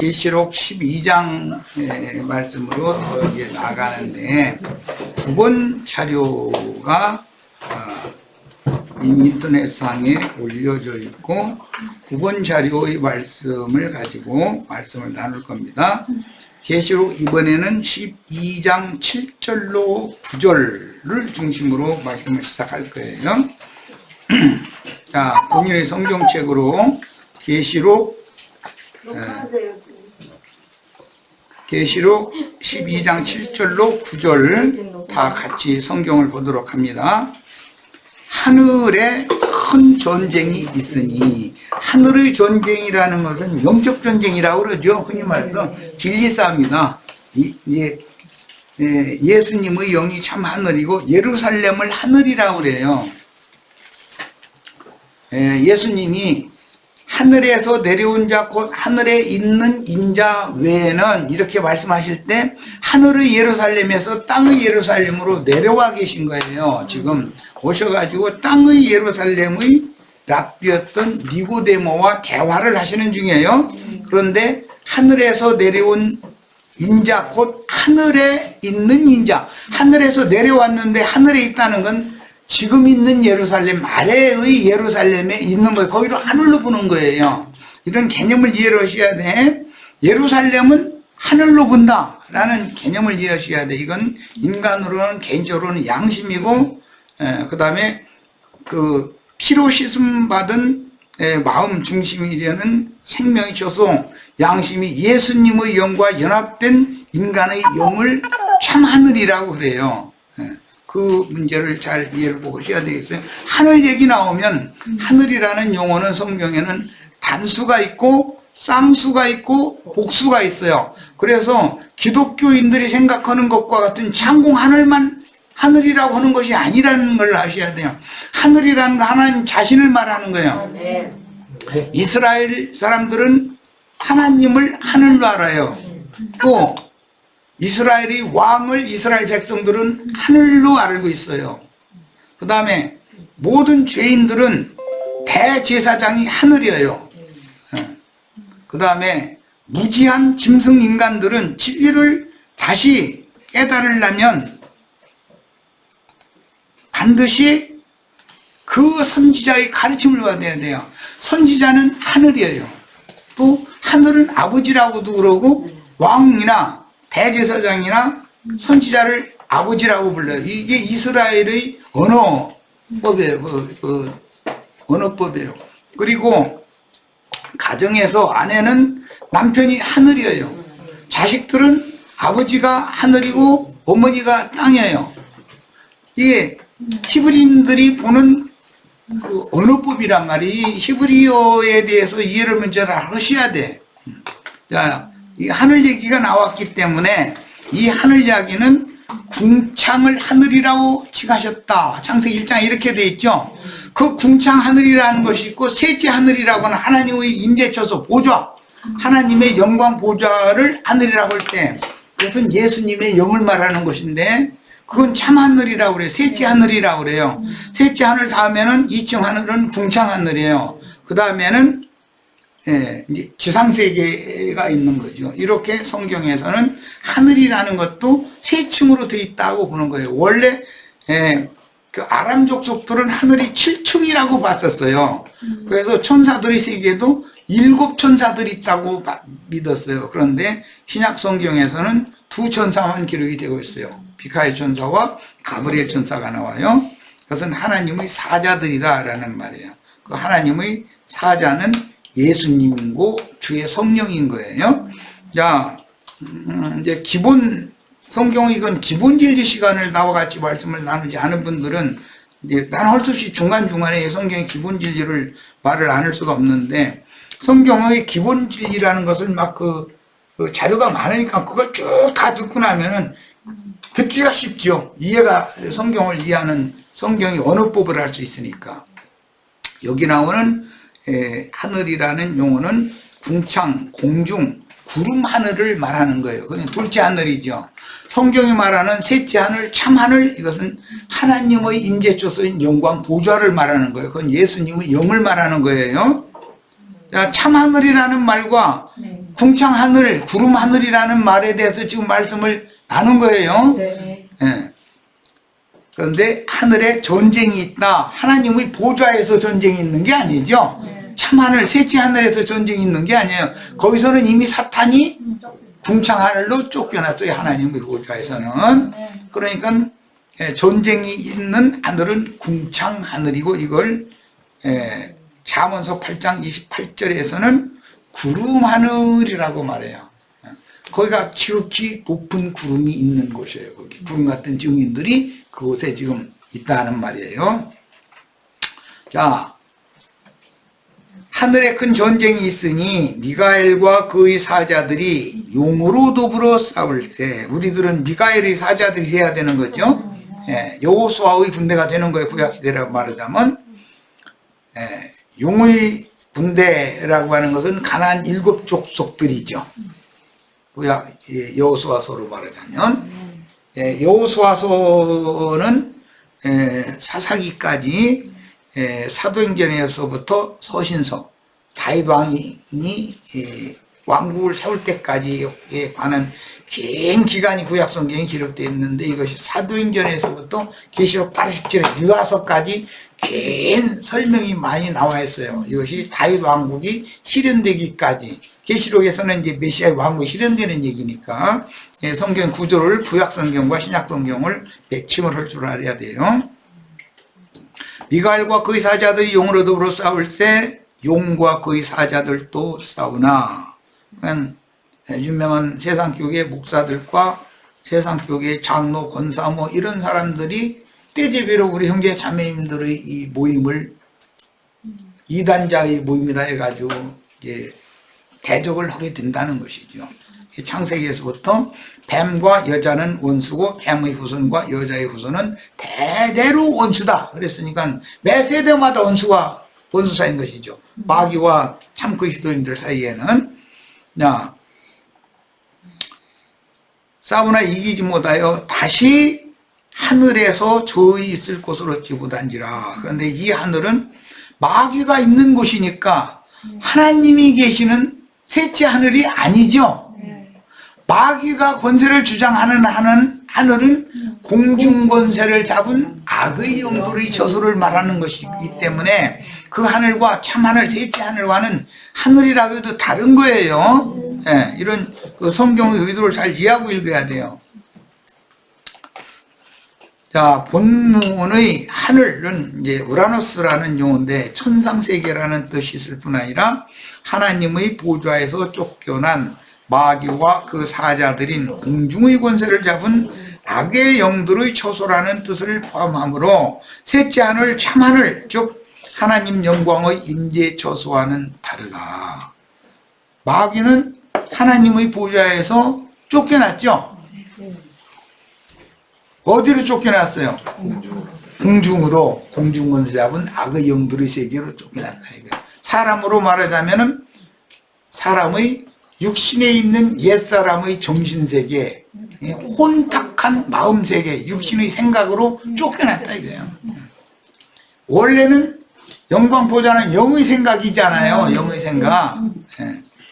계시록 12장 말씀으로 이제 나가는데 9번 자료가 인터넷상에 올려져 있고 9번 자료의 말씀을 가지고 말씀을 나눌 겁니다. 계시록 이번에는 12장 7절로 9절을 중심으로 말씀을 시작할 거예요. 자, 본인의 성경책으로 계시록 12장 7절로 9절 다 같이 성경을 보도록 합니다. 하늘에 큰 전쟁이 있으니, 하늘의 전쟁이라는 것은 영적 전쟁이라고 그러죠. 흔히 말해서 진리 싸움이다. 예수님의 영이 참 하늘이고 예루살렘을 하늘이라고 그래요. 예수님이 하늘에서 내려온 자 곧 하늘에 있는 인자 외에는 이렇게 말씀하실 때 하늘의 예루살렘에서 땅의 예루살렘으로 내려와 계신 거예요. 지금 오셔가지고 땅의 예루살렘의 랍비였던 니고데모와 대화를 하시는 중이에요. 그런데 하늘에서 내려온 인자 곧 하늘에 있는 인자, 하늘에서 내려왔는데 하늘에 있다는 건 지금 있는 예루살렘 아래의 예루살렘에 있는 거예요. 거기로 하늘로 보는 거예요. 이런 개념을 이해를 하셔야 돼. 예루살렘은 하늘로 본다라는 개념을 이해하셔야 돼. 이건 인간으로는 개인적으로는 양심이고, 그 다음에 그 피로 씻음 받은 마음 중심이 되는 생명이 셔서 양심이 예수님의 영과 연합된 인간의 영을 참 하늘이라고 그래요. 그 문제를 잘 이해를 보셔야 되겠어요. 하늘 얘기 나오면 하늘이라는 용어는 성경에는 단수가 있고 쌍수가 있고 복수가 있어요. 그래서 기독교인들이 생각하는 것과 같은 창공 하늘만 하늘이라고 하는 것이 아니라는 걸 아셔야 돼요. 하늘이라는 건 하나님 자신을 말하는 거예요. 이스라엘 사람들은 하나님을 하늘로 알아요. 또 이스라엘의 왕을 이스라엘 백성들은 하늘로 알고 있어요. 그 다음에 모든 죄인들은 대제사장이 하늘이에요. 그 다음에 무지한 짐승 인간들은 진리를 다시 깨달으려면 반드시 그 선지자의 가르침을 받아야 돼요. 선지자는 하늘이에요. 또 하늘은 아버지라고도 그러고 왕이나 대제사장이나 선지자를 아버지라고 불러요. 이게 이스라엘의 언어법이에요. 언어법이에요. 그리고 가정에서 아내는 남편이 하늘이에요. 자식들은 아버지가 하늘이고 어머니가 땅이에요. 이게 히브리인들이 보는 그 언어법이란 말이 히브리어에 대해서 이해를 먼저 하셔야 돼. 자, 이 하늘 얘기가 나왔기 때문에 이 하늘 이야기는 궁창을 하늘이라고 칭하셨다. 창세기 1장에 이렇게 돼 있죠. 그 궁창 하늘이라는 것이 있고 셋째 하늘이라고 하는 하나님의 임재처소 보좌, 하나님의 영광 보좌를 하늘이라고 할 때 그것은 예수님의 영을 말하는 것인데 그건 참 하늘이라고 그래요. 셋째 하늘이라고 그래요. 셋째 하늘 다음에는 2층 하늘은 궁창 하늘이에요. 그 다음에는 이제 지상세계가 있는 거죠. 이렇게 성경에서는 하늘이라는 것도 세 층으로 되어 있다고 보는 거예요. 원래 그 아람 족속들은 하늘이 7층이라고 봤었어요. 그래서 천사들의 세계도 7천사들이 있다고 믿었어요. 그런데 신약 성경에서는 2천사만 기록이 되고 있어요. 미카엘 천사와 가브리엘 천사가 나와요. 그것은 하나님의 사자들이다라는 말이에요. 그 하나님의 사자는 예수님이고 주의 성령인 거예요. 자, 이제 기본 성경 이건 기본 진리 시간을 나와 같이 말씀을 나누지 않은 분들은 이제 난 할 수 없이 중간중간에 성경의 기본 진리를 말을 안 할 수가 없는데 성경의 기본 진리라는 것을 막 그 자료가 많으니까 그걸 쭉 다 듣고 나면은 듣기가 쉽죠. 이해가 성경을 이해하는 성경의 언어법을 할 수 있으니까. 여기 나오는 하늘이라는 용어는 궁창, 공중, 구름 하늘을 말하는 거예요. 그건 둘째 하늘이죠. 성경이 말하는 셋째 하늘, 참 하늘, 이것은 하나님의 임재처소인 영광 보좌를 말하는 거예요. 그건 예수님의 영을 말하는 거예요. 참 하늘이라는 말과 궁창 하늘, 구름 하늘이라는 말에 대해서 지금 말씀을 나눈 거예요. 네. 예. 그런데 하늘에 전쟁이 있다. 하나님의 보좌에서 전쟁이 있는 게 아니죠. 참하늘, 셋째 하늘에서 전쟁이 있는 게 아니에요. 거기서는 이미 사탄이 궁창 하늘로 쫓겨났어요. 하나님의 보좌에서는. 그러니까 전쟁이 있는 하늘은 궁창 하늘이고, 이걸 잠언서 8장 28절에서는 구름 하늘이라고 말해요. 거기가 지극히 높은 구름이 있는 곳이에요. 거기 구름 같은 증인들이 그곳에 지금 있다는 말이에요. 자, 하늘에 큰 전쟁이 있으니 미가엘과 그의 사자들이 용으로 더불어 싸울세. 우리들은 미가엘의 사자들이 해야 되는 거죠. 여호수아의 군대가 되는 거예요. 구약시대라고 말하자면. 용의 군대라고 하는 것은 가나안 7 족속들이죠. 구약 여호수아서로 말하자면, 여호수아서는 사사기까지 사도행전에서부터 서신서, 다윗 왕이 왕국을 세울 때까지에 관한 긴 기간이 구약성경에 기록되어 있는데, 이것이 사도행전에서부터 계시록 80절에 유다서까지 긴 설명이 많이 나와 있어요. 이것이 다윗 왕국이 실현되기까지, 계시록에서는 이제 메시아의 왕국이 실현되는 얘기니까 성경 구조를 구약성경과 신약성경을 매칭을 할 줄 알아야 돼요. 미가엘과 그의 사자들이 용으로 더불어 싸울 때 용과 그의 사자들도 싸우나. 유명한 세상교계 목사들과 세상교계 장로, 권사 뭐 이런 사람들이 때제비로 우리 형제 자매님들의 이 모임을 이단자의 모임이다 해가지고 이제 대적을 하게 된다는 것이죠. 창세기에서부터 뱀과 여자는 원수고 뱀의 후손과 여자의 후손은 대대로 원수다 그랬으니까 매 세대마다 원수가 원수 사이인 것이죠. 마귀와 참 그리스도인들 사이에는. 야, 싸우나 이기지 못하여 다시 하늘에서 저희 있을 곳으로 어찌 못한지라. 그런데 이 하늘은 마귀가 있는 곳이니까 하나님이 계시는 셋째 하늘이 아니죠. 마귀가 권세를 주장하는 하늘은 공중 권세를 잡은 악의 영들의 저소를 말하는 것이기 때문에 그 하늘과 참 하늘, 셋째 하늘과는 하늘이라고 해도 다른 거예요. 이런 그 성경의 의도를 잘 이해하고 읽어야 돼요. 자, 본문의 하늘은 이제 우라노스라는 용어인데 천상세계라는 뜻이 있을 뿐 아니라 하나님의 보좌에서 쫓겨난 마귀와 그 사자들인 공중의 권세를 잡은 악의 영들의 처소라는 뜻을 포함하므로 셋째 하늘, 참 하늘, 즉 하나님 영광의 임재 처소와는 다르다. 마귀는 하나님의 보좌에서 쫓겨났죠. 어디로 쫓겨났어요? 공중으로, 공중권세 잡은 악의 영들의 세계로 쫓겨났다. 사람으로 말하자면은 사람의 육신에 있는 옛사람의 정신세계, 혼탁한 마음세계, 육신의 생각으로 쫓겨났다 이거예요. 원래는 영광보다는 영의 생각이잖아요. 영의 생각.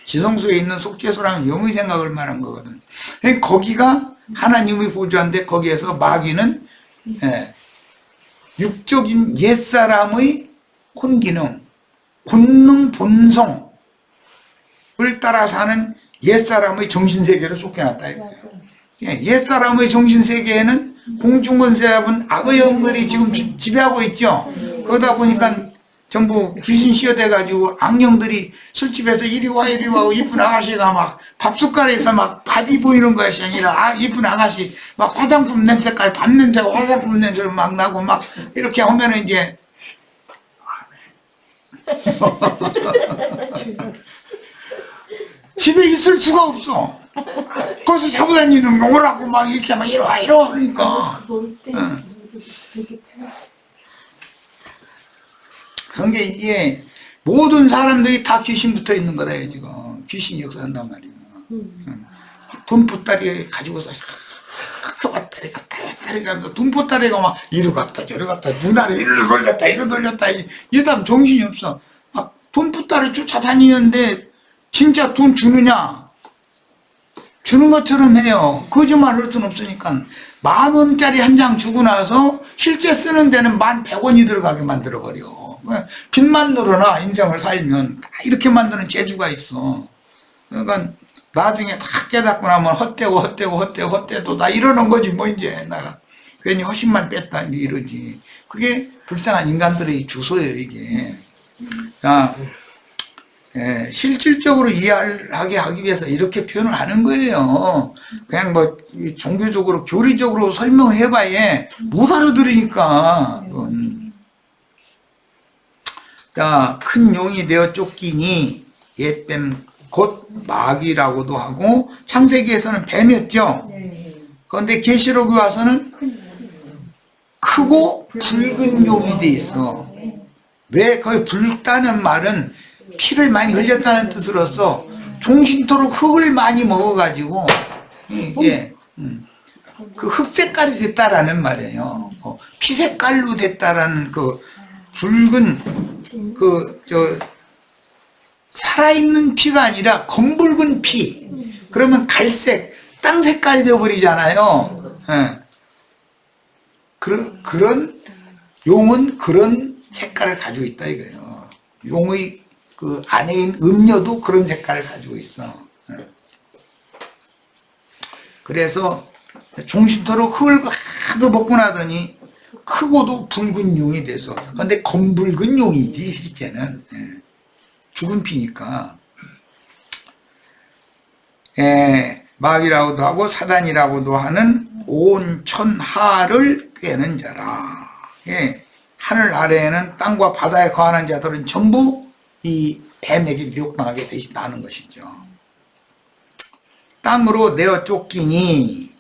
지성소에 있는 속죄소라는 영의 생각을 말한 거거든. 거기가 하나님의 보좌인데 거기에서 마귀는 육적인 옛사람의 혼기능, 본능, 본성을 따라 사는 옛사람의 정신세계로 쫓겨났다. 옛사람의 정신세계에는 공중권세 잡은 악의 영들이 지금 지배하고 있죠. 그러다 보니까 전부 귀신 씌어대가지고 악령들이 술집에서 이리 와 이리 와 이쁜 아가씨가 막 밥숟가락에서 막 밥이 보이는 것이 아니라 이쁜 아가씨 막 화장품 냄새까지 밥 냄새가 화장품 냄새를 막 나고 막 이렇게 하면은 이제 집에 있을 수가 없어. 거기서 잡고 다니는 거 오라고 막 이렇게 막 이리 와 이리 와 그러니까. 그러니까 이게 모든 사람들이 다 귀신 붙어 있는 거다 지금. 귀신이 역사한단 말이야. 돈 보따리 가지고서 왔다리 갔다 돈 보따리가 막 이리 갔다 저리 갔다 눈알에 이리 돌렸다 이리 돌렸다 이러다 정신이 없어. 막 돈 보따리 쫓아다니는데 진짜 돈 주느냐? 주는 것처럼 해요. 거짓말 할 수는 없으니까. 10,000원짜리 한 장 주고 나서 실제 쓰는 데는 11,100원이 들어가게 만들어버려. 빚만 늘어나, 인생을 살면. 다 이렇게 만드는 재주가 있어. 그러니까 나중에 다 깨닫고 나면 헛되고 나 이러는 거지, 뭐, 이제. 나 괜히 허심만 뺐다, 이제 이러지. 그게 불쌍한 인간들의 주소예요, 이게. 자, 실질적으로 이해하게 하기 위해서 이렇게 표현을 하는 거예요. 그냥 뭐 종교적으로 교리적으로 설명해봐야 못 알아들으니까. 자, 큰 용이 되어 쫓기니 옛뱀 곧 마귀라고도 하고, 창세기에서는 뱀이었죠. 그런데 계시록에 와서는 크고 붉은 용이 돼 있어. 왜 거기 붉다는 말은 피를 많이 흘렸다는 뜻으로서 종신토록 흙을 많이 먹어가지고 이게 그 흙 색깔이 됐다라는 말이에요. 피 색깔로 됐다라는 그 붉은 살아있는 피가 아니라 검붉은 피. 그러면 갈색 땅 색깔이 되어버리잖아요. 그런 용은 그런 색깔을 가지고 있다 이거예요. 용의 그 안에 있는 음료도 그런 색깔을 가지고 있어. 그래서 종신토록 흙을 하도 먹고 나더니 크고도 붉은 용이 돼서, 근데 검붉은 용이지 실제는. 죽은 피니까. 마귀라고도 하고 사단이라고도 하는 온 천하를 꿰는 자라. 하늘 아래에는 땅과 바다에 거하는 자들은 전부 이 뱀에게 미혹당하게 되신다는 것이죠. 땅으로 내어 쫓기니,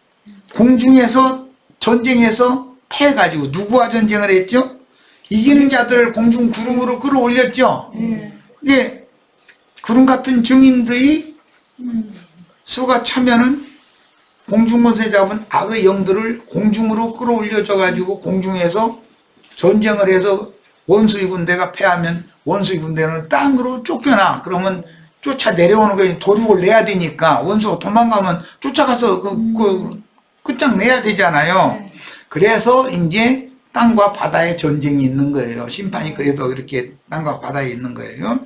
공중에서 전쟁에서 패해가지고 누구와 전쟁을 했죠? 이기는 자들을 공중 구름으로 끌어올렸죠. 그게 구름 같은 증인들이 수가 차면은 공중권세 잡은 악의 영들을 공중으로 끌어올려져 가지고 공중에서 전쟁을 해서 원수의 군대가 패하면 원수의 군대는 땅으로 쫓겨나. 그러면 쫓아 내려오는 거에 도륙을 내야 되니까, 원수가 도망가면 쫓아가서 끝장내야 되잖아요. 그래서 이제 땅과 바다의 전쟁이 있는 거예요. 심판이 그래서 이렇게 땅과 바다에 있는 거예요.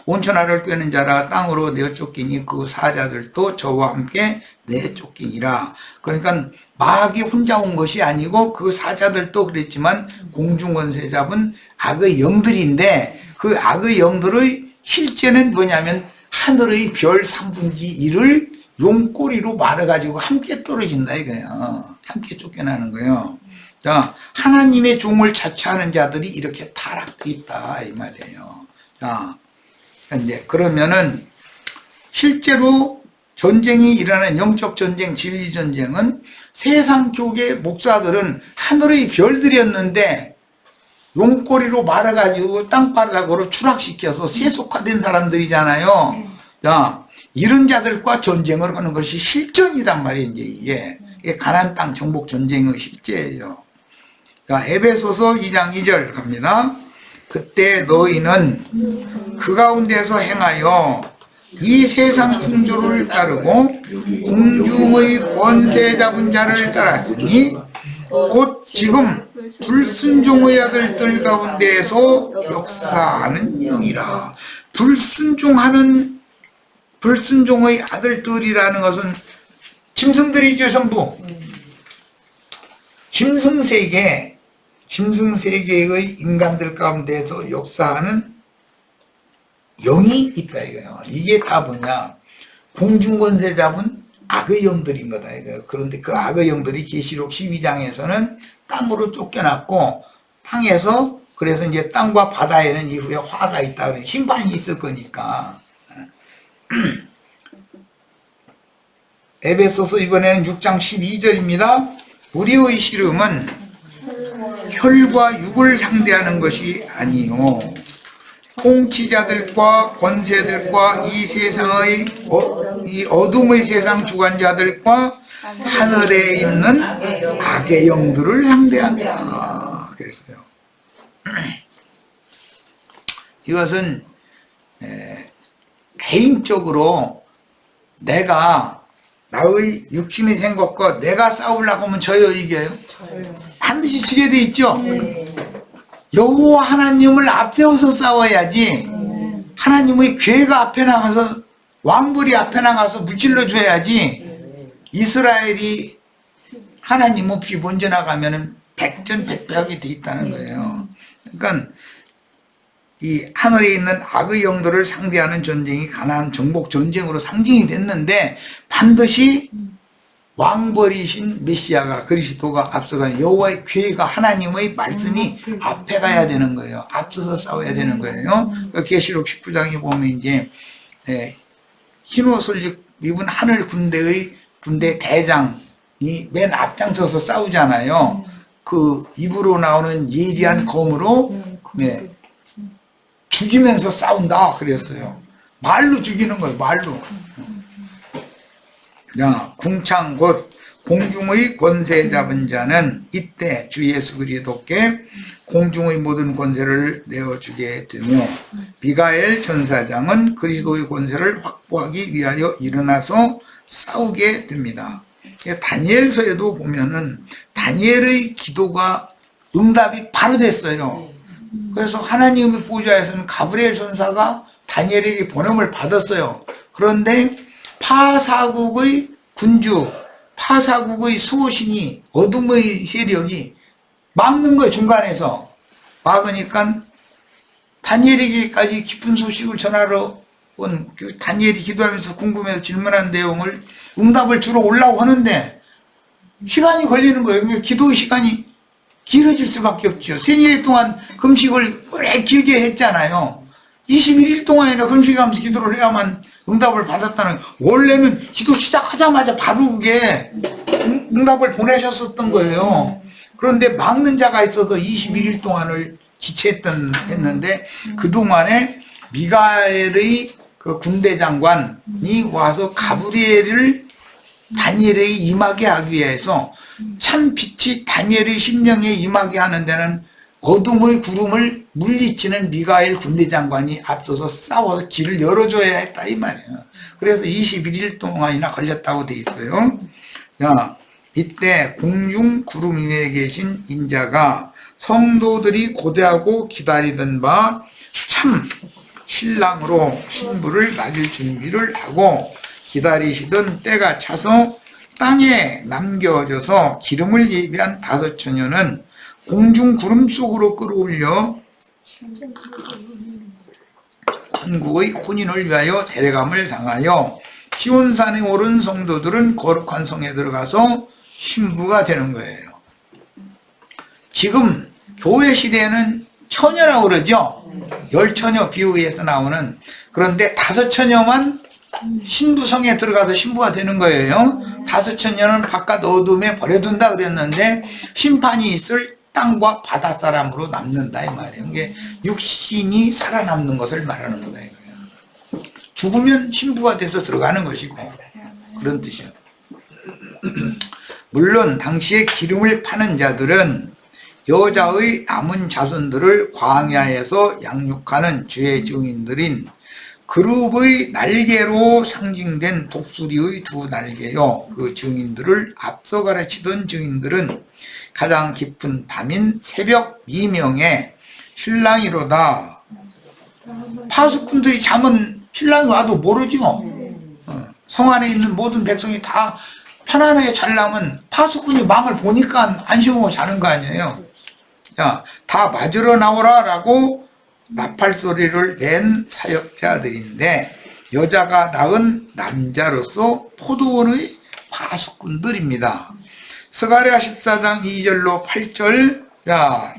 온천하를 꿰는 자라 땅으로 내어 쫓기니 그 사자들도 저와 함께 내쫓기니라. 그러니까 마귀 혼자 온 것이 아니고 그 사자들도 그랬지만 공중권세 잡은 악의 영들인데, 그 악의 영들의 실제는 뭐냐면 하늘의 별 3분의 1을 용꼬리로 말아가지고 함께 떨어진다 이거예요. 함께 쫓겨나는 거예요. 자, 하나님의 종을 자처하는 자들이 이렇게 타락되어 있다 이 말이에요. 자, 이제 그러면은 실제로 전쟁이 일어나는 영적 전쟁, 진리 전쟁은 세상 교계 목사들은 하늘의 별들이었는데 용꼬리로 말아가지고 땅바닥으로 추락시켜서 세속화된 사람들이잖아요. 자, 이런 자들과 전쟁을 하는 것이 실전이단 말이에요. 이제 이게 가나안 땅 정복 전쟁의 실제예요. 자, 에베소서 2장 2절 갑니다. 그때 너희는 그 가운데서 행하여 이 세상 풍조를 따르고 공중의 권세 잡은 자를 따랐으니 곧 지금 불순종의 아들들 가운데에서 역사하는 영이라. 불순종의 아들들이라는 것은 짐승들이죠, 전부. 짐승세계의 인간들 가운데서 역사하는 영이 있다 이거예요. 이게 다 뭐냐? 공중권세 잡은 악의 영들인 거다 이거예요. 그런데 그 악의 영들이 계시록 12장에서는 땅으로 쫓겨났고, 땅에서 그래서 이제 땅과 바다에는 이후에 화가 있다 그래. 심판이 있을 거니까. 에베소서 이번에는 6장 12절입니다. 우리의 씨름은 혈과 육을 상대하는 것이 아니요 통치자들과 권세들과 이 세상의 이 어둠의 세상 주관자들과 하늘에 있는 악의 영들을 상대합니다. 그랬어요. 이것은 개인적으로 내가 나의 육신의 생각과 내가 싸우려고 하면 져요, 이겨요? 반드시 지게 돼 있죠? 여호와 하나님을 앞세워서 싸워야지. 하나님의 괴가 앞에 나가서, 왕벌이 앞에 나가서 무찔러 줘야지. 이스라엘이 하나님 없이 먼저 나가면은 백전백패하게 돼 있다는 거예요. 그러니까 이 하늘에 있는 악의 영들을 상대하는 전쟁이 가나안 정복 전쟁으로 상징이 됐는데, 반드시 왕벌이신 메시아가, 그리스도가 앞서가는 여호와의 괴가, 하나님의 말씀이 앞에 가야 되는 거예요. 앞서서 싸워야 되는 거예요. 계시록 19장에 보면 이제 흰 옷을 입은 하늘 군대 대장이 맨 앞장서서 싸우잖아요. 그 입으로 나오는 예리한 검으로 죽이면서 싸운다 그랬어요. 말로 죽이는 거예요. 말로. 야, 궁창 곧 공중의 권세 잡은 자는 이때 주 예수 그리스도께 공중의 모든 권세를 내어주게 되며, 미가엘 전사장은 그리스도의 권세를 확보하기 위하여 일어나서 싸우게 됩니다. 다니엘서에도 보면은 다니엘의 기도가 응답이 바로 됐어요. 그래서 하나님의 보좌에서는 가브리엘 전사가 다니엘에게 보냄을 받았어요. 그런데 파사국의 군주, 파사국의 수호신이, 어둠의 세력이 막는 거예요. 중간에서 막으니까 다니엘에게까지 깊은 소식을 전하러 온 다니엘이 기도하면서 궁금해서 질문한 내용을 응답을 주러 오려고 하는데 시간이 걸리는 거예요. 기도의 시간이 길어질 수밖에 없죠. 세일 동안 금식을 오래 길게 했잖아요. 21일 동안이나 금식하면서 기도를 해야만 응답을 받았다는, 원래는 기도 시작하자마자 바로 그게 응답을 보내셨었던 거예요. 그런데 막는 자가 있어서 21일 동안을 지체했는데, 그동안에 미가엘의 그 군대 장관이 와서 가브리엘을 다니엘에게 임하게 하기 위해서 참 빛이 다니엘의 심령에 임하게 하는 데는 어둠의 구름을 물리치는 미가엘 군대 장관이 앞서서 싸워서 길을 열어줘야 했다 이 말이에요. 그래서 21일 동안이나 걸렸다고 돼 있어요. 자, 이때 공중 구름 위에 계신 인자가 성도들이 고대하고 기다리던 바 참 신랑으로 신부를 맞을 준비를 하고 기다리시던 때가 차서 땅에 남겨져서 기름을 예비한 5처녀는 공중 구름 속으로 끌어올려 천국의 혼인을 위하여 데려감을 당하여 시온산에 오른 성도들은 거룩한 성에 들어가서 신부가 되는 거예요. 지금 교회 시대에는 처녀라고 그러죠. 10처녀 비유에서 나오는. 그런데 5처녀만 신부성에 들어가서 신부가 되는 거예요. 5처녀는 바깥 어둠에 버려둔다 그랬는데 심판이 있을 땅과 바다 사람으로 남는다 이 말이에요. 이게 육신이 살아남는 것을 말하는 거다 이거예요. 죽으면 신부가 돼서 들어가는 것이고, 그런 뜻이에요. 물론 당시에 기름을 파는 자들은 여자의 남은 자손들을 광야에서 양육하는 주의 증인들인 그룹의 날개로 상징된 독수리의 2 날개요. 그 증인들을 앞서 가르치던 증인들은 가장 깊은 밤인 새벽 미명에 신랑이로다. 파수꾼들이 잠은 신랑이 와도 모르죠. 성 안에 있는 모든 백성이 다 편안하게 자려면 파수꾼이 망을 보니까 안심하고 자는 거 아니에요. 자, 다 맞으러 나오라 라고 나팔 소리를 낸 사역자들인데, 여자가 낳은 남자로서 포도원의 파수꾼들입니다. 스가랴 14장 2절로 8절, 자,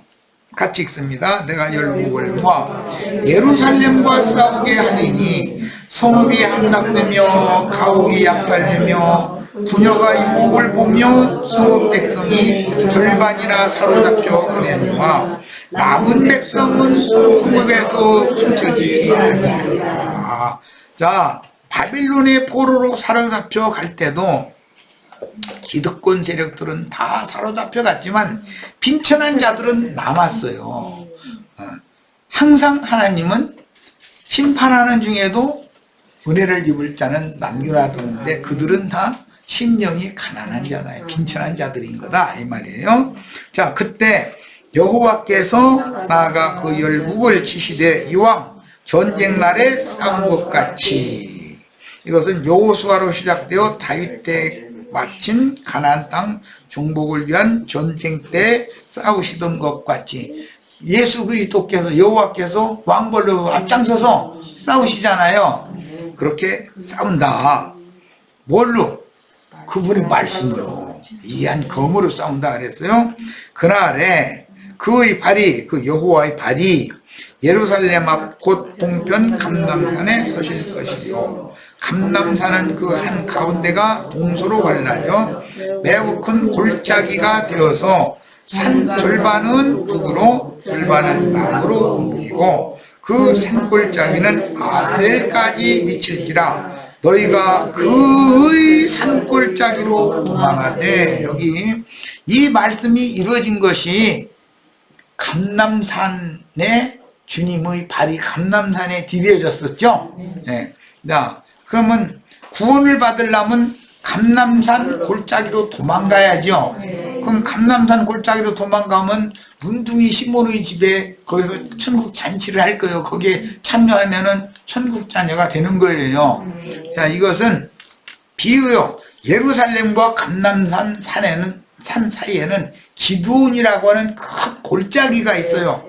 같이 읽습니다. 내가 열국을 모아 예루살렘과 싸우게 하리니 성읍이 함락되며 가옥이 약탈되며 부녀가 유혹을 보며 성읍 백성이 절반이나 사로잡혀 그려니와 남은 백성은 성읍에서 흩어지지 아니하리라. 자, 바빌론의 포로로 사로잡혀 갈 때도 기득권 세력들은 다 사로잡혀 갔지만 빈천한 자들은 남았어요. 항상 하나님은 심판하는 중에도 은혜를 입을 자는 남겨놔두는데 그들은 다 심령이 가난한 자다, 빈천한 자들인 거다 이 말이에요. 자, 그때 여호와께서 나아가 그 열국을 치시되 이왕 전쟁 날에 싸운 것 같이, 이것은 여호수아로 시작되어 다윗 때 마친 가나안 땅 정복을 위한 전쟁 때 싸우시던 것 같이 예수 그리스도께서 여호와께서 왕벌로 앞장서서 싸우시잖아요. 그렇게 싸운다. 뭘로? 그분의 말씀으로, 이한 검으로 싸운다 그랬어요. 그날에 그의 발이, 그 여호와의 발이 예루살렘 앞 곧 동편 감람산에 서실 것이요, 감람산은 그 한 가운데가 동서로 갈라져 매우 큰 골짜기가 되어서 산 절반은 북으로 절반은 남으로 옮기고 그 산골짜기는 아셀까지 미칠지라 너희가 그의 산골짜기로 도망하되, 여기 이 말씀이 이루어진 것이 감람산에 주님의 발이 감람산에 디뎌졌었죠. 네. 자, 그러면 구원을 받으려면 감람산 골짜기로 도망가야죠. 그럼 감람산 골짜기로 도망가면 문둥이 시몬의 집에 거기서 천국 잔치를 할 거예요. 거기에 참여하면은 천국 자녀가 되는 거예요. 자, 이것은 비유요. 예루살렘과 감람산 산 사이에는 기드온이라고 하는 큰 골짜기가 있어요.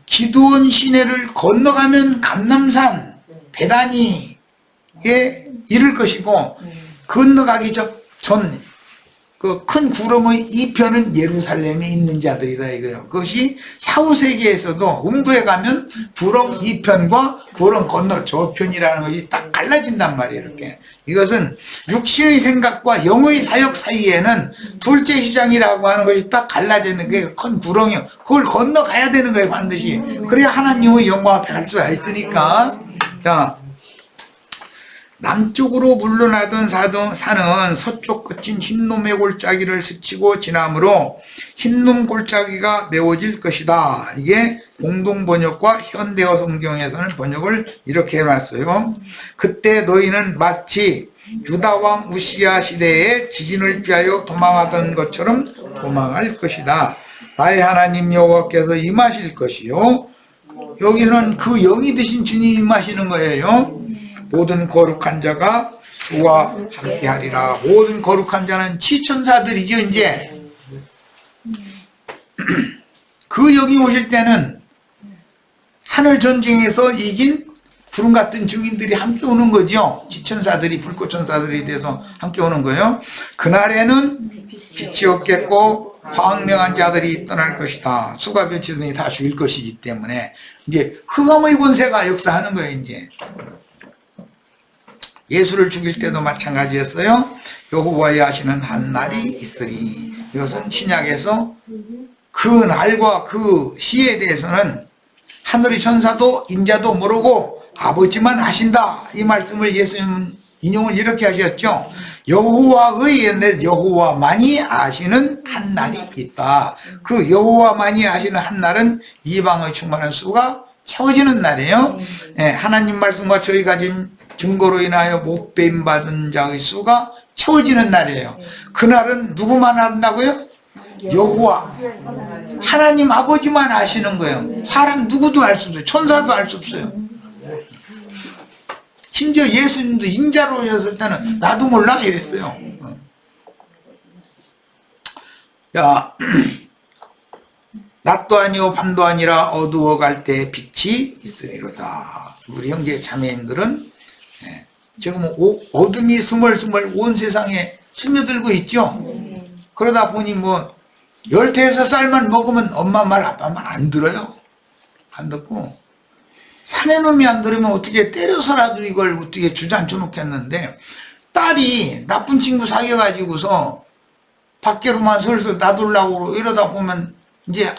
기드온 시내를 건너가면 감람산 베다니에 이를 것이고, 건너가기 전 그 큰 구름의 이편은 예루살렘에 있는 자들이다 이거예요. 그것이 사후세계에서도 음부에 가면 구름 이편과 구름 건너 저편이라는 것이 딱 갈라진단 말이에요. 이렇게 이것은 육신의 생각과 영의 사역 사이에는 둘째 시장이라고 하는 것이 딱 갈라지는 게 큰 구렁이요. 그걸 건너가야 되는 거예요, 반드시. 그래야 하나님의 영광 앞에 갈 수가 있으니까. 자, 남쪽으로 물러나던 산은 서쪽 끝인 흰놈의 골짜기를 스치고 지나므로 흰놈 골짜기가 메워질 것이다. 이게 공동번역과 현대어 성경에서는 번역을 이렇게 해놨어요. 그때 너희는 마치 유다왕 우시야 시대에 지진을 피하여 도망하던 것처럼 도망할 것이다. 나의 하나님 여호와께서 임하실 것이요. 여기는 그 영이 되신 주님이 임하시는 거예요. 모든 거룩한 자가 주와 함께하리라. 모든 거룩한 자는 치천사들이죠. 이제 그 여기 오실 때는 하늘 전쟁에서 이긴 구름 같은 증인들이 함께 오는 거죠. 치천사들이, 불꽃천사들이 돼서 함께 오는 거예요. 그날에는 빛이 없겠고 황명한 자들이 떠날 것이다. 수가 며칠이니 다 죽일 것이기 때문에 이제 흑암의 권세가 역사하는 거예요. 이제 예수를 죽일 때도 마찬가지였어요. 여호와의 하시는 한 날이 있으리. 이것은 신약에서 그 날과 그 시에 대해서는 하늘의 천사도 인자도 모르고 아버지만 하신다. 이 말씀을 예수님은 인용을 이렇게 하셨죠. 여호와의, 여호와만이 아시는 한 날이 있다. 그 여호와만이 아시는 한 날은 이방의 충만한 수가 채워지는 날이에요. 하나님 말씀과 저희 가진 증거로 인하여 못배임 받은 자의 수가 채워지는 날이에요. 그날은 누구만 한다고요? 여호와, 하나님 아버지만 아시는 거예요. 사람 누구도 알 수 없어요. 천사도 알 수 없어요. 심지어 예수님도 인자로 오셨을 때는 나도 몰라 이랬어요. 야, 낮도 아니오 밤도 아니라 어두워갈 때 빛이 있으리로다. 우리 형제 자매님들은 지금 어둠이 스멀스멀 온 세상에 스며들고 있죠. 그러다 보니 뭐 15살만 먹으면 엄마 말 아빠 말 안 들어요. 안 듣고 사내 놈이 안 들으면 어떻게 때려서라도 이걸 어떻게 주저앉혀 놓겠는데, 딸이 나쁜 친구 사귀어가지고서 밖으로만 슬슬 놔두려고 이러다 보면 이제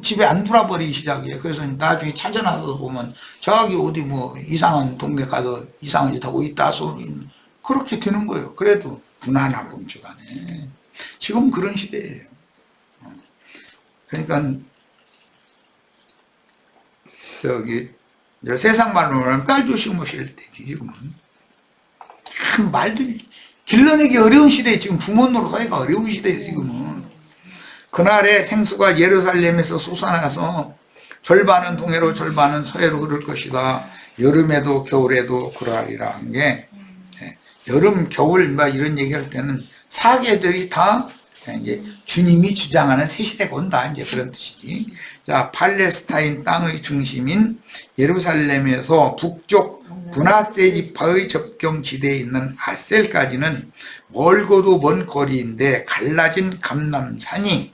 집에 안 들어버리기 시작해요. 그래서 나중에 찾아나서 보면 저기 어디 뭐 이상한 동네 가서 이상한 짓 하고 있다 소리, 그렇게 되는 거예요. 그래도 무난한 끔찍하네. 지금 그런 시대예요. 그러니까 저기 세상 말로 말하면 깔도 심으실 때지 지금은. 참 말들 길러내기 어려운 시대에 지금 부모 노릇하기가 어려운 시대예요 지금은. 그날에 생수가 예루살렘에서 솟아나서 절반은 동해로 절반은 서해로 흐를 것이다. 여름에도 겨울에도 그러하리라 한 게, 여름 겨울 막 이런 얘기할 때는 사계절이 다 이제 주님이 주장하는 새 시대가 온다 이제 그런 뜻이지. 자, 팔레스타인 땅의 중심인 예루살렘에서 북쪽 브나세 지파의 접경 지대에 있는 아셀까지는 멀고도 먼 거리인데 갈라진 감람산이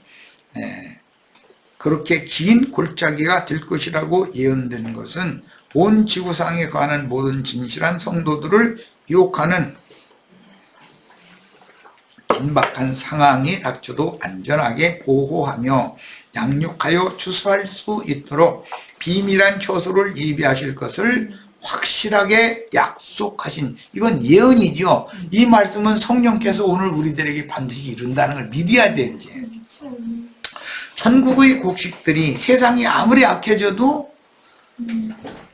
그렇게 긴 골짜기가 될 것이라고 예언된 것은 온 지구상에 관한 모든 진실한 성도들을 유혹하는 긴박한 상황이 닥쳐도 안전하게 보호하며 양육하여 추수할 수 있도록 비밀한 처소를 예비하실 것을 확실하게 약속하신, 이건 예언이죠. 이 말씀은 성령께서 오늘 우리들에게 반드시 이룬다는 걸 믿어야 되지. 천국의 곡식들이 세상이 아무리 악해져도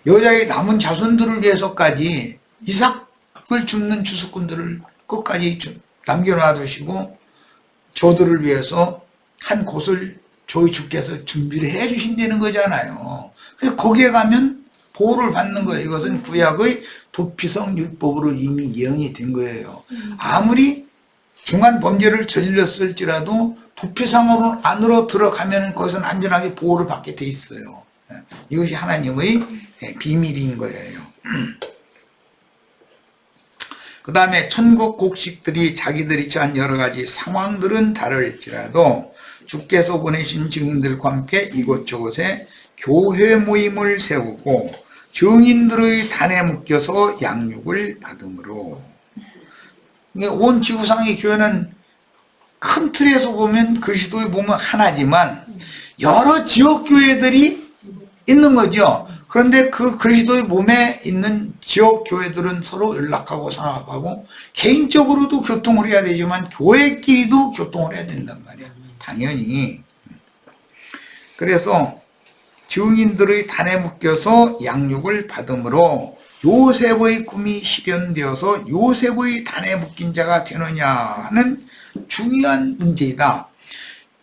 여자의 남은 자손들을 위해서까지 이삭을 줍는 주수꾼들을 끝까지 남겨놔두시고 저들을 위해서 한 곳을 저희 주께서 준비를 해 주신다는 거잖아요. 그래서 거기에 가면 보호를 받는 거예요. 이것은 구약의 도피성 율법으로 이미 예언이 된 거예요. 아무리 중한 범죄를 저질렀을지라도 도피성으로 안으로 들어가면 그것은 안전하게 보호를 받게 돼 있어요. 이것이 하나님의 비밀인 거예요. 그 다음에 천국 곡식들이 자기들이 처한 여러 가지 상황들은 다를지라도 주께서 보내신 증인들과 함께 이곳저곳에 교회 모임을 세우고 증인들의 단에 묶여서 양육을 받음으로, 온 지구상의 교회는 큰 틀에서 보면 그리스도의 몸은 하나지만 여러 지역 교회들이 있는 거죠. 그런데 그 그리스도의 몸에 있는 지역 교회들은 서로 연락하고 상합하고 개인적으로도 교통을 해야 되지만 교회끼리도 교통을 해야 된단 말이야. 당연히. 그래서 증인들의 단에 묶여서 양육을 받음으로 요셉의 꿈이 실현되어서 요셉의 단에 묶인 자가 되느냐 하는 중요한 문제이다.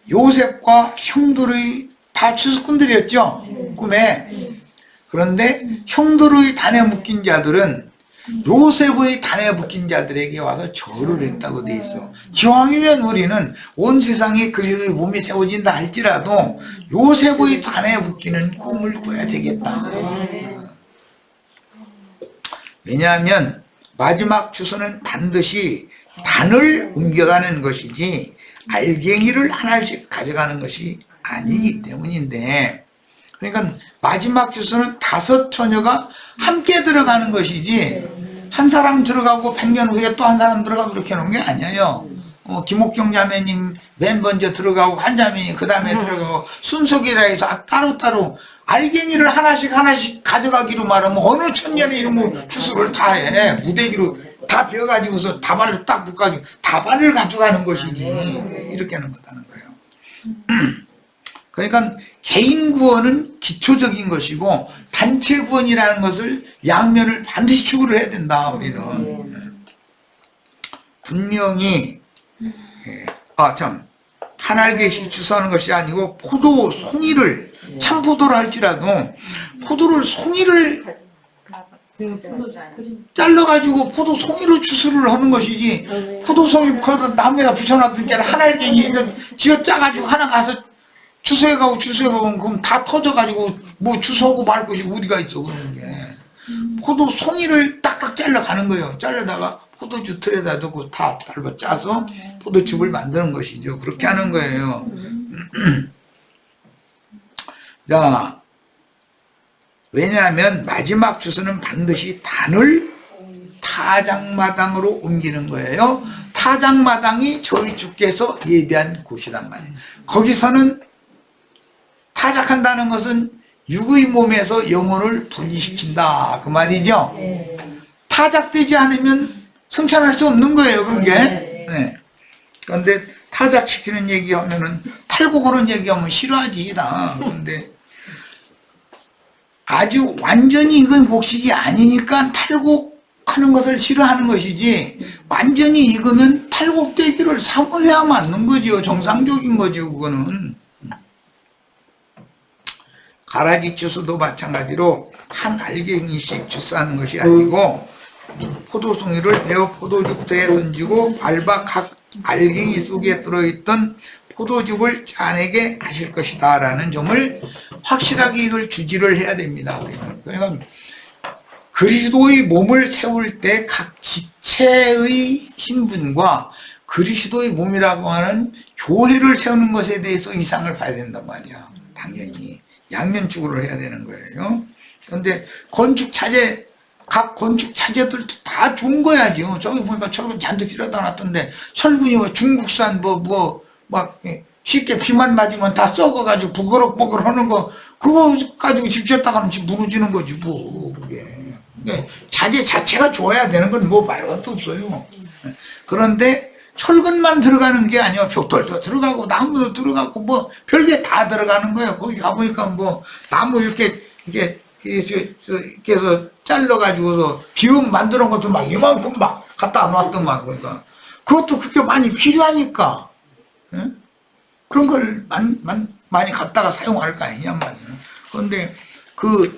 요셉과 형들의 다 추수꾼들이었죠, 꿈에. 그런데 형들의 단에 묶인 자들은 요셉의 단에 묶인 자들에게 와서 절을 했다고 돼 있어. 기왕이면 우리는 온 세상에 그리스도의 몸이 세워진다 할지라도 요셉의 단에 묶이는 꿈을 꿔야 되겠다. 왜냐하면 마지막 주소는 반드시 단을 옮겨가는 것이지 알갱이를 하나씩 가져가는 것이 아니기 때문인데, 그러니까 마지막 주소는 5 처녀가 함께 들어가는 것이지 한 사람 들어가고 100년 후에 또 한 사람 들어가고 이렇게 하는 게 아니에요. 김옥경 자매님 맨 먼저 들어가고 한 자매님 그 다음에 들어가고 순서기라 해서 따로따로 알갱이를 하나씩 가져가기로 말하면 어느 천년에 이런 거 추수를 다 해. 무대기로 다 베어가지고서 다발을 딱 묶어가지고 다발을 가져가는 것이지 이렇게 하는 거다는 거예요. 그러니까 개인 구원은 기초적인 것이고 단체 구원이라는 것을 양면을 반드시 추구를 해야 된다. 우리는 분명히 한알개씩 주소하는 것이 아니고 포도 송이를 참포도를 할지라도 포도를 송이를 잘라가지고 포도 송이로 추수를 하는 것이지 포도 송이 거기다 나무에다 붙여놨던 게 한알갱이 쥐어 짜가지고 하나 가서 주소해가고 그럼 다 터져가지고 뭐 주소하고 말 것이 어디가 있어 그런 게. 포도 송이를 딱딱 잘라가는 거예요. 잘라다가 포도주 틀에다 두고 다 밟아 짜서 포도즙을 만드는 것이죠. 그렇게 하는 거예요. 자, 왜냐하면 마지막 주소는 반드시 단을 타작마당으로 옮기는 거예요. 타작마당이 저희 주께서 예비한 곳이란 말이에요. 거기서는 타작한다는 것은 육의 몸에서 영혼을 분리시킨다 그 말이죠. 타작되지 않으면 성찬할 수 없는 거예요. 그런 게. 네. 그런데 타작시키는 얘기하면은 탈고 그런 얘기하면 싫어하지 다. 그런데 아주 완전히 익은 곡식이 아니니까 탈곡 하는 것을 싫어하는 것이지 완전히 익으면 팔곡대기를 사모해야 맞는 거죠. 정상적인 거죠. 그거는. 가라지 주스도 마찬가지로 한 알갱이씩 주스하는 것이 아니고 포도송이를 베어 포도죽터에 던지고 밟아 각 알갱이 속에 들어있던 포도즙을 짜내게 하실 것이다 라는 점을 확실하게 이걸 주지를 해야 됩니다. 그러니까 그리스도의 몸을 세울 때 각 지체의 신분과 그리스도의 몸이라고 하는 교회를 세우는 것에 대해서 이상을 봐야 된단 말이야. 당연히 양면축으로 해야 되는 거예요. 그런데 건축차제, 각 건축차제들도 다 좋은 거야죠. 저기 보니까 철근 잔뜩 실어다 놨던데 철근이 중국산 막 쉽게 비만 맞으면 다 썩어가지고 부그럭부그럭 하는 거 그거 가지고 집 지었다가는 집 무너지는 거지 뭐. 그게 자재 자체가 좋아야 되는 건 뭐 말 것도 없어요. 그런데 철근만 들어가는 게 아니야. 벽돌도 들어가고 나무도 들어가고 뭐 별게 다 들어가는 거예요. 거기 가보니까 뭐 나무 이렇게 해서 잘라가지고서 비움 만드는 것도 막 이만큼 막 갖다 놨더만. 그러니까 그것도 그렇게 많이 필요하니까. 응? 그런 걸 많이 갖다가 사용할 거 아니냐 말이야. 그런데 그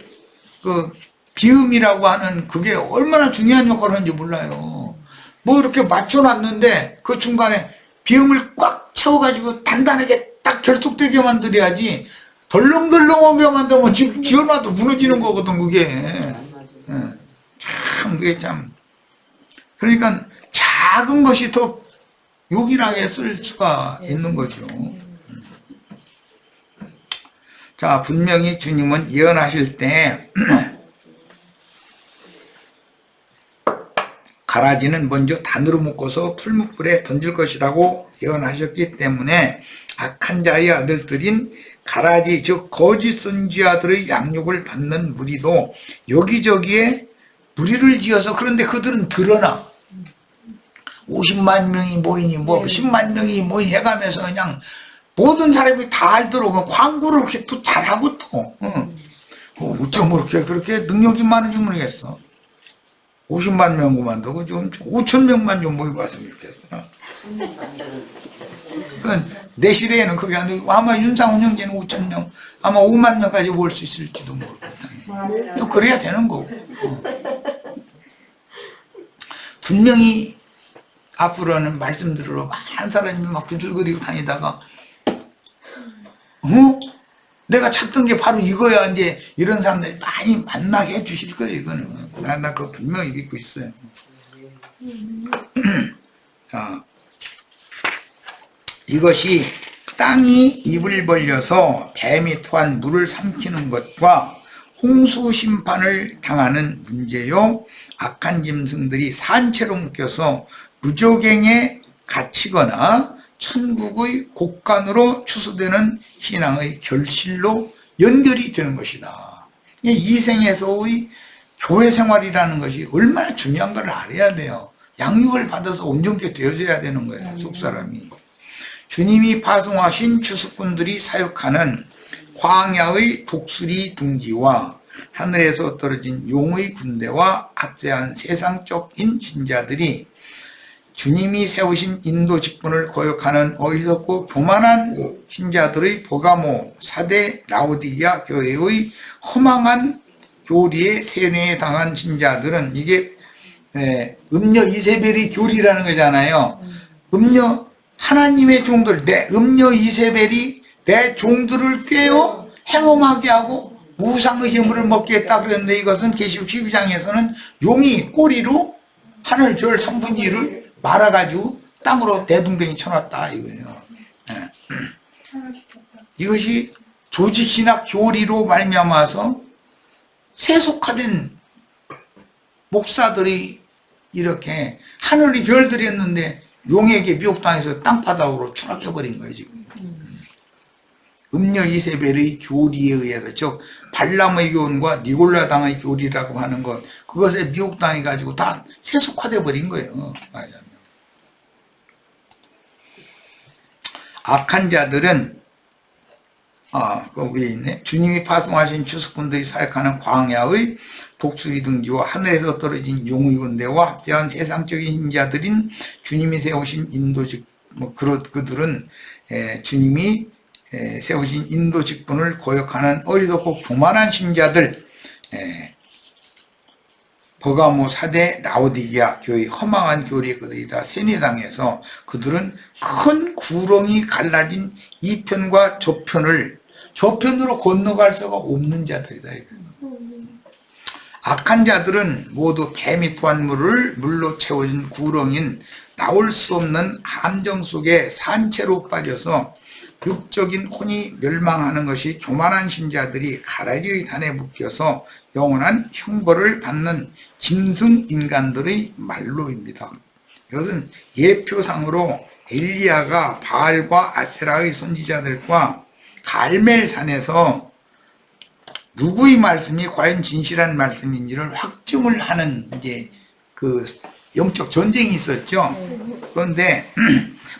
비음이라고 하는 그게 얼마나 중요한 역할을 하는지 몰라요. 뭐 이렇게 맞춰놨는데 그 중간에 비음을 꽉 채워가지고 단단하게 딱 결속되게 만들어야지 덜렁덜렁하게 만들면 지어놔도 무너지는 거거든 그게. 참 그게 참 그러니까 작은 것이 더 요긴하게 쓸 수가 있는 거죠. 자, 분명히 주님은 예언하실 때 가라지는 먼저 단으로 묶어서 풀무불에 던질 것이라고 예언하셨기 때문에 악한 자의 아들들인 가라지 즉 거짓 선지자들의 양육을 받는 무리도 여기저기에 무리를 지어서 그런데 그들은 드러나 50만 명이 모이니 뭐 10만 명이 모이니 해가면서 그냥 모든 사람이 다 알도록 광고를 그렇게 또 잘하고 또 어쩜 그렇게 능력이 많은지 모르겠어. 50만 명 만들고 좀 5천 명만 좀 모여봤으면 좋겠어. 그러니까 내 시대에는 그게 아니고 아마 윤상훈 형제는 5천 명, 아마 5만 명까지 모을 수 있을지도 모르겠다. 또 그래야 되는 거고. 분명히 앞으로는 말씀 들으러 많은 사람이 막 비틀거리고 다니다가 내가 찾던 게 바로 이거야. 이제 이런 사람들이 많이 만나게 해주실 거예요. 이거는 나 그거 분명히 믿고 있어요. 자, 이것이 땅이 입을 벌려서 뱀이 토한 물을 삼키는 것과 홍수 심판을 당하는 문제요. 악한 짐승들이 산채로 묶여서 무조갱에 갇히거나 천국의 곡간으로 추수되는 신앙의 결실로 연결이 되는 것이다. 이 생에서의 교회 생활이라는 것이 얼마나 중요한 걸 알아야 돼요. 양육을 받아서 온전케 되어져야 되는 거예요. 속사람이. 주님이 파송하신 추수꾼들이 사역하는 광야의 독수리 둥지와 하늘에서 떨어진 용의 군대와 합세한 세상적인 신자들이 주님이 세우신 인도 직분을 거역하는 어리석고 교만한 신자들의 버가모, 사대, 라오디게아 교회의 허망한 교리에 세뇌에 당한 신자들은 이게 음녀 이세벨의 교리라는 거잖아요. 하나님의 종들, 음녀 이세벨이 내 종들을 꿰어 행음하게 하고 우상의 제물을 먹게 했다 그랬는데 이것은 계시록 12장에서는 용이 꼬리로 하늘 별 3분의 1을 말아가지고 땅으로 대둥댕이 쳐놨다 이거예요. 이것이 조직신학 교리로 말미암아서 세속화된 목사들이 이렇게 하늘이 별들이었는데 용에게 미혹당해서 땅바닥으로 추락해버린 거예요 지금. 음녀 이세벨의 교리에 의해서 즉 발람의 교훈과 니골라당의 교리라고 하는 것 그것에 미혹당해가지고 다 세속화돼 버린 거예요. 말하자면. 악한 자들은 그 위에 있네. 주님이 파송하신 추수꾼들이 사역하는 광야의 독수리 등지와 하늘에서 떨어진 용의 군대와 합세한 세상적인 신자들인 주님이 세우신 인도직 그들은 주님이 세우신 인도 직분을 거역하는 어리석고 교만한 신자들, 버가모 사대 라오디게아 교회 허망한 교리 그들이 다 세뇌당해서 그들은 큰 구렁이 갈라진 이편과 저편으로 건너갈 수가 없는 자들이다. 악한 자들은 모두 뱀이 토한 물로 채워진 구렁인 나올 수 없는 함정 속에 산채로 빠져서 육적인 혼이 멸망하는 것이 교만한 신자들이 가라지의 단에 묶여서 영원한 형벌을 받는 짐승 인간들의 말로입니다. 이것은 예표상으로 엘리야가 바알과 아세라의 선지자들과 갈멜산에서 누구의 말씀이 과연 진실한 말씀인지를 확증을 하는 이제 그 영적 전쟁이 있었죠. 그런데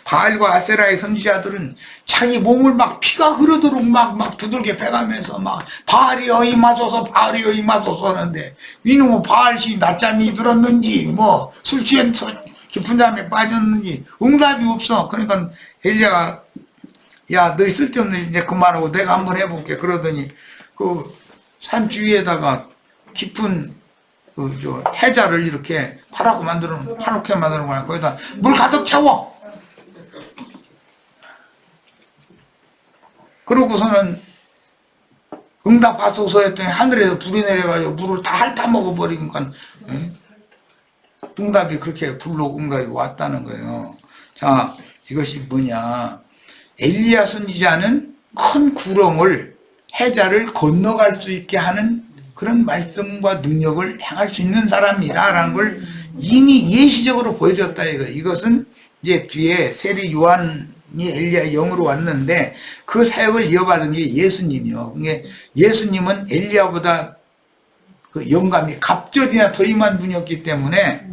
바알과 아세라의 선지자들은 자기 몸을 막 피가 흐르도록 막 두들겨 패가면서 막 바알이여 임하소서 바알이여 임하소서 하는데 이놈의 바알씨 낮잠이 들었는지 뭐 술 취해서 깊은 잠에 빠졌는지 응답이 없어. 그러니까 엘리야가 야 너희 쓸데없는 이제 그만하고 내가 한번 해볼게. 그러더니 그 산 주위에다가 깊은 저 해자를 이렇게 파랗게 만드는 거야. 거기다 물 가득 채워. 그러고서는 응답하소서 했더니 하늘에서 불이 내려가지고 물을 다 핥아 먹어버리니까 응답이 그렇게 불로 응답이 왔다는 거예요. 자, 이것이 뭐냐. 엘리야 선지자는 큰 구렁을 해자를 건너갈 수 있게 하는 그런 말씀과 능력을 행할 수 있는 사람이라는 걸 이미 예시적으로 보여줬다 이거. 이것은 이제 뒤에 세리 요한이 엘리야 영으로 왔는데 그 사역을 이어받은 게 예수님이요. 그게 예수님은 엘리야보다 그 영감이 갑절이나 더 임한 분이었기 때문에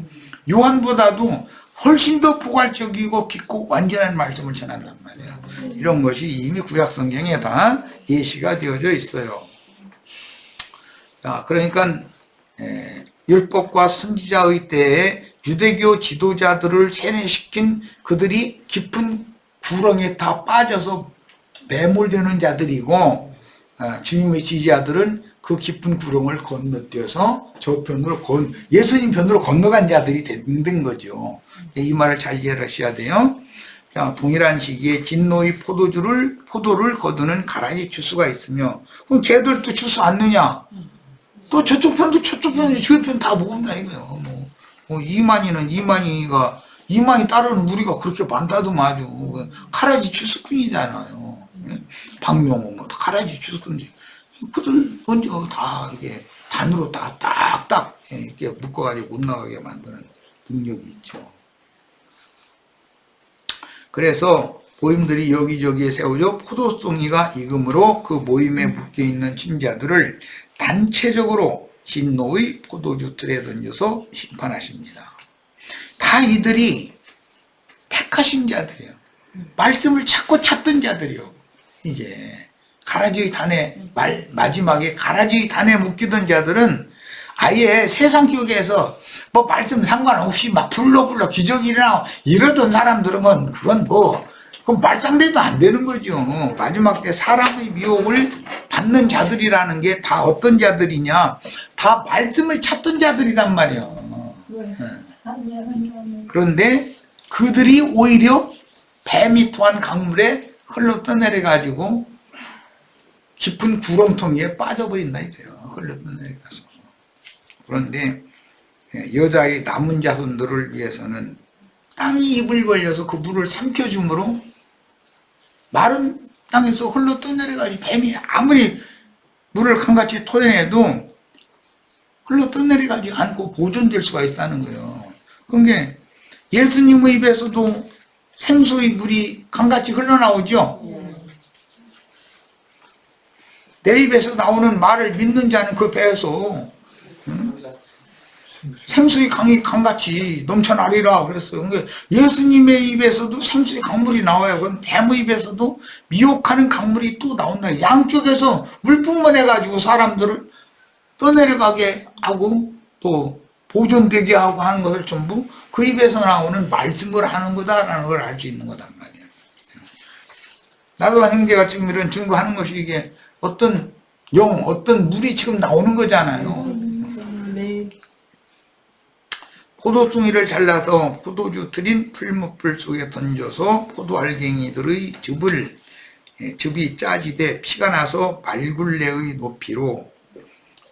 요한보다도 훨씬 더 포괄적이고 깊고 완전한 말씀을 전한단 말이에요. 이런 것이 이미 구약 성경에 다 예시가 되어져 있어요. 자, 그러니까 율법과 선지자의 때에 유대교 지도자들을 세뇌시킨 그들이 깊은 구렁에 다 빠져서 매몰되는 자들이고 주님의 지지자들은 그 깊은 구렁을 건너뛰어서 저편으로 예수님 편으로 건너간 자들이 된 거죠. 이 말을 잘 이해하셔야 돼요. 자, 동일한 시기에 진노의 포도를 거두는 가라지 주수가 있으며 그럼 걔들도 주수 않느냐? 또 저쪽 편도 저쪽 편이 저 편 다 모은다 이거요. 이만이 따르는 무리가 그렇게 많다더만 아주 가라지 주수꾼이잖아요. 박명호 뭐 가라지 주수꾼이 그들 언제 다 이게 단으로 딱딱 이렇게 묶어가지고 못 나가게 만드는 능력이 있죠. 그래서 모임들이 여기저기에 세워져 포도송이가 익음으로 그 모임에 묶여있는 신자들을 단체적으로 진노의 포도주 틀에 던져서 심판하십니다. 다 이들이 택하신 자들이에요. 말씀을 찾고 찾던 자들이요. 이제 가라지의 단에 마지막에 가라지의 단에 묶이던 자들은 아예 세상 교계에서 뭐 말씀 상관없이 막 불러불러 기적이나 이러던 사람들은 그건 말장대도 안 되는 거죠. 마지막 때 사람의 미혹을 받는 자들이라는 게 다 어떤 자들이냐? 다 말씀을 찾던 자들이란 말이에요. 그런데 그들이 오히려 뱀이 토한 강물에 흘러 떠내려가지고 깊은 구렁텅이에 빠져버린다 이거예요. 흘러 떠내려가서. 그런데 여자의 남은 자손들을 위해서는 땅이 입을 벌려서 그 물을 삼켜줌으로 마른 땅에서 흘러 떠내려가지고 뱀이 아무리 물을 강같이 토해내도 흘러 떠내려가지 않고 보존될 수가 있다는 거예요. 그러니까 예수님의 입에서도 생수의 물이 강같이 흘러나오죠. 내 입에서 나오는 말을 믿는 자는 그 배에서 생수의 강같이 넘쳐나리라 그랬어요. 그러니까 예수님의 입에서도 생수의 강물이 나와요. 그럼 뱀의 입에서도 미혹하는 강물이 또 나온다. 양쪽에서 물뿐만 해가지고 사람들을 떠내려가게 하고 또 보존되게 하고 하는 것을 전부 그 입에서 나오는 말씀을 하는 거다라는 걸 알 수 있는 거단 말이에요. 나도한 형제가 지금 이런 증거하는 것이 이게 어떤 어떤 물이 지금 나오는 거잖아요. 포도송이를 잘라서 포도주 들인 풀무불 속에 던져서 포도알갱이들의 즙이 짜지되 피가 나서 말굴레의 높이로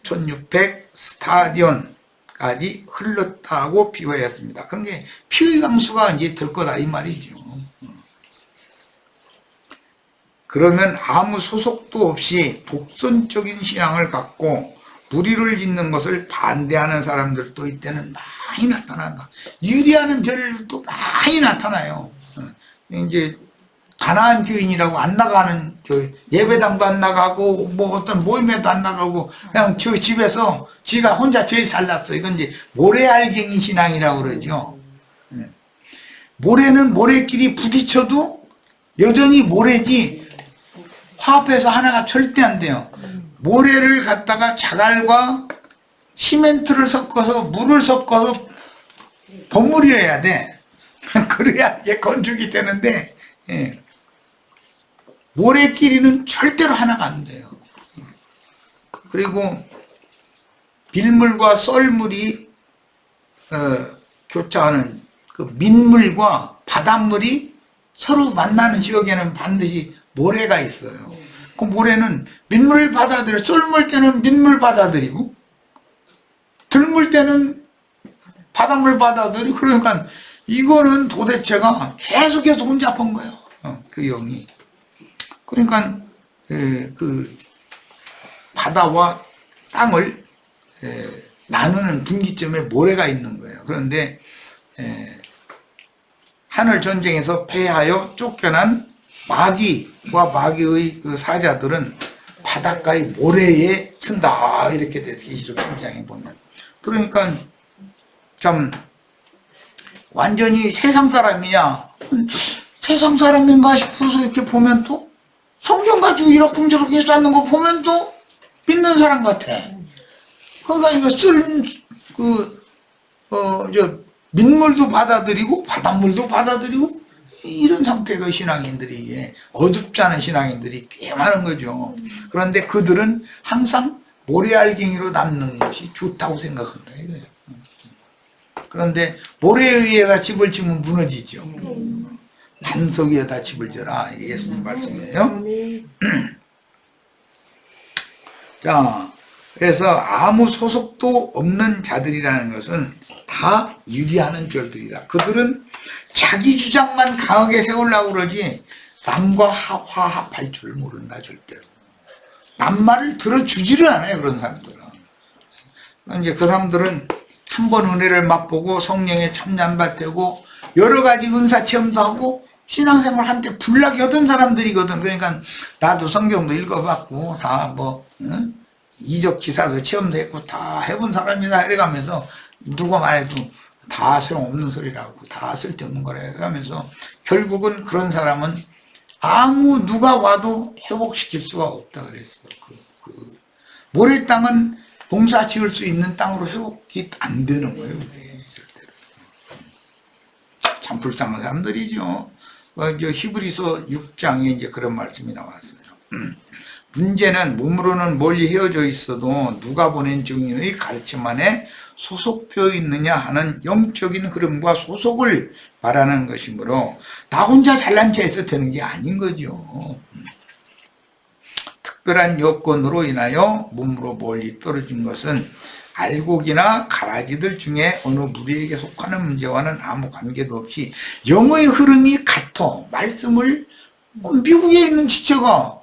1600 스타디온까지 흘렀다고 비유하였습니다. 그런 게 피의 강수가 이제 될 거다 이 말이죠. 그러면 아무 소속도 없이 독선적인 신앙을 갖고 무리를 짓는 것을 반대하는 사람들도 이때는 많이 나타난다. 유리하는 별도 많이 나타나요. 이제 가난한 교인이라고 안 나가는, 예배당도 안 나가고 뭐 어떤 모임에도 안 나가고 그냥 저 집에서 지가 혼자 제일 잘났어. 이건 이제 모래알갱이 신앙이라고 그러죠. 모래는 모래끼리 부딪혀도 여전히 모래지 화합해서 하나가 절대 안 돼요. 모래를 갖다가 자갈과 시멘트를 섞어서 물을 섞어서 버무려야 돼. 그래야 이게 건축이 되는데 모래끼리는 절대로 하나가 안 돼요. 그리고 빌물과 썰물이 교차하는 그 민물과 바닷물이 서로 만나는 지역에는 반드시 모래가 있어요. 그 모래는 민물 받아들여, 썰물 때는 민물 받아들이고 들물 때는 바닷물 받아들이고, 그러니까 이거는 도대체가 계속해서 혼잡한 거예요. 그 영이. 그러니까 그 바다와 땅을 나누는 분기점에 모래가 있는 거예요. 그런데 하늘 전쟁에서 패하여 쫓겨난 마귀와 마귀의 그 사자들은 바닷가의 모래에 쓴다 이렇게 돼 계시록 1장에 보면. 그러니까 참 완전히 세상 사람이냐, 세상 사람인가 싶어서 이렇게 보면 또 성경 가지고 이러쿵저러쿵 해서 하는 거 보면 또 믿는 사람 같아. 그러니까 이거 민물도 받아들이고 바닷물도 받아들이고 이런 상태의 신앙인들이, 어둡지 않은 신앙인들이 꽤 많은 거죠. 그런데 그들은 항상 모래알갱이로 남는 것이 좋다고 생각한다 이거예요. 그런데 모래에 의해서 집을 지면 무너지죠. 반석 위에다 집을 져라, 이게 예수님 말씀이에요. 자, 그래서 아무 소속도 없는 자들이라는 것은 다 유리하는 별들이다. 그들은 자기 주장만 강하게 세우려고 그러지 남과 화합할 줄 모른다. 절대로 남 말을 들어주지를 않아요. 그런 사람들은. 이제 그 사람들은 한 번 은혜를 맛보고 성령에 참여받되고 여러 가지 은사 체험도 하고 신앙생활 한때 불나게 하던 사람들이거든. 그러니까 나도 성경도 읽어봤고 다 이적 기사도 체험도 했고 다 해본 사람이다 이래가면서 누가 말해도 다 소용없는 소리라고, 다 쓸데없는 거라 해가면서 결국은 그런 사람은 아무 누가 와도 회복시킬 수가 없다 그랬어요. 모래 땅은 봉사 지을 수 있는 땅으로 회복이 안 되는 거예요. 그게 절대로. 참 불쌍한 사람들이죠. 히브리서 6장에 이제 그런 말씀이 나왔어요. 문제는 몸으로는 멀리 헤어져 있어도 누가 보낸 증인의 가르침 안에 소속되어 있느냐 하는 영적인 흐름과 소속을 말하는 것이므로 나 혼자 잘난 체해서 되는 게 아닌 거죠. 특별한 여건으로 인하여 몸으로 멀리 떨어진 것은 알곡이나 가라지들 중에 어느 무리에게 속하는 문제와는 아무 관계도 없이 영의 흐름이 같아. 말씀을 미국에 있는 지체가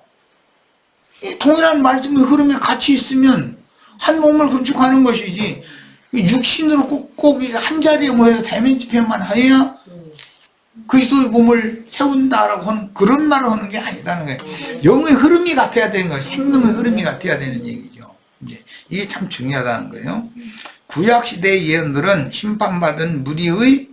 동일한 말씀의 흐름에 같이 있으면 한 몸을 건축하는 것이지 육신으로 꼭 한 자리에 모여서 대면 집회만 해야 그리스도의 몸을 세운다라고 하는 그런 말을 하는 게 아니다는 거예요. 영의 흐름이 같아야 되는 거예요. 생명의 흐름이 같아야 되는 얘기죠. 이게 참 중요하다는 거예요. 구약시대의 예언들은 심판받은 무리의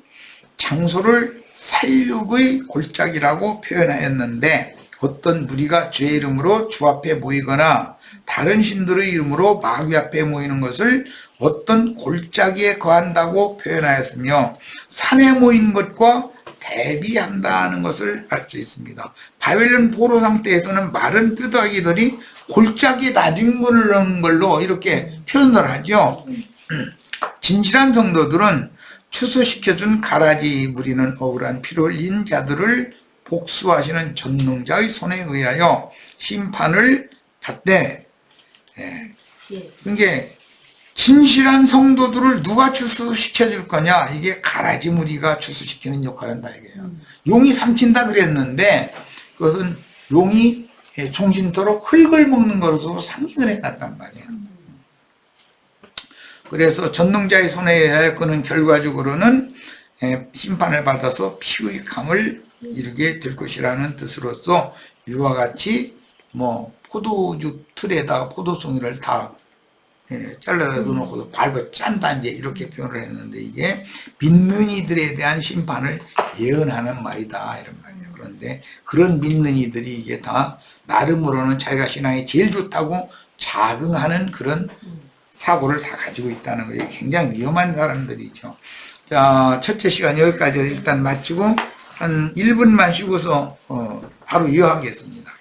장소를 살육의 골짜기라고 표현하였는데 어떤 무리가 주의 이름으로 주 앞에 모이거나 다른 신들의 이름으로 마귀 앞에 모이는 것을 어떤 골짜기에 거한다고 표현하였으며 산에 모인 것과 대비한다는 것을 알 수 있습니다. 바벨론 포로 상태에서는 마른 뼈다귀들이 골짜기에 낮은 걸로 이렇게 표현을 하죠. 진실한 성도들은 추수시켜준 가라지 무리는 억울한 피를 흘린 자들을 복수하시는 전능자의 손에 의하여 심판을 받되, 그러니까 진실한 성도들을 누가 추수시켜줄 거냐? 이게 가라지 무리가 추수시키는 역할을 한다 이게요. 용이 삼킨다 그랬는데 그것은 용이 종신토록 흙을 먹는 것으로 상징을 해놨단 말이에요. 그래서 전능자의 손에 의하여 그는 결과적으로는 심판을 받아서 피의 강을 이르게 될 것이라는 뜻으로서 이와 같이 포도주 틀에다가 포도송이를 다 잘라서 놓고서 밟아 짠다 이제 이렇게 표현을 했는데 이게 믿는 이들에 대한 심판을 예언하는 말이다 이런 말이에요. 그런데 그런 믿는 이들이 이게 다 나름으로는 자기가 신앙이 제일 좋다고 자긍하는 그런 사고를 다 가지고 있다는 거예요. 굉장히 위험한 사람들이죠. 자, 첫째 시간 여기까지 일단 마치고 한 1분만 쉬고서 바로 이어가겠습니다.